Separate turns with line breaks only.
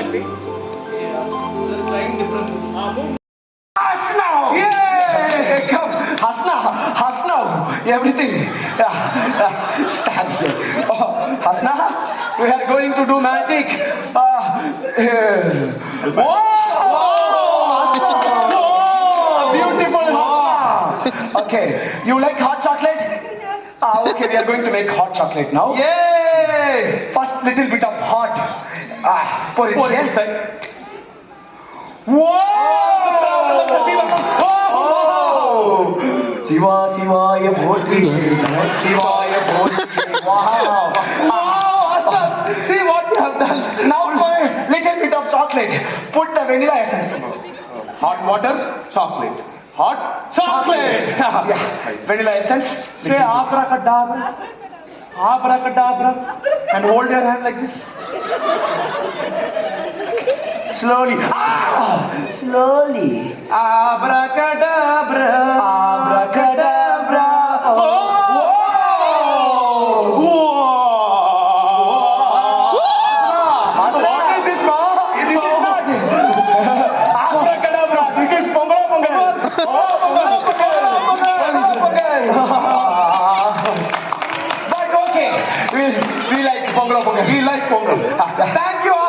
exactly. Yeah. Just trying different moves.
Hasna! Yay! Come, Hasna, everything. Stand here. Oh, Hasna, we are going to do magic. Whoa! Beautiful Hasna. Okay, you like hot chocolate? Okay, we are going to make hot chocolate now.
Yay!
First, little bit of hot. Pour it
Pour it
here.
inside.
Whoa! Shiva Shivaya Bhotri, Shivaya Bhotri. Wow!
Awesome! See what you have done.
Now for a little bit of chocolate. Put the vanilla essence.
Hot water, chocolate. Hot chocolate.
Yeah. Vanilla essence.
Say abracadabra. Abracadabra. And hold your hand like this.
Slowly. Slowly.
Abracadabra.
Abracadabra.
Oh! What is this, ma?
This is not abracadabra. This is pongal. But okay, we like pongal.
We like pongal. Thank you all.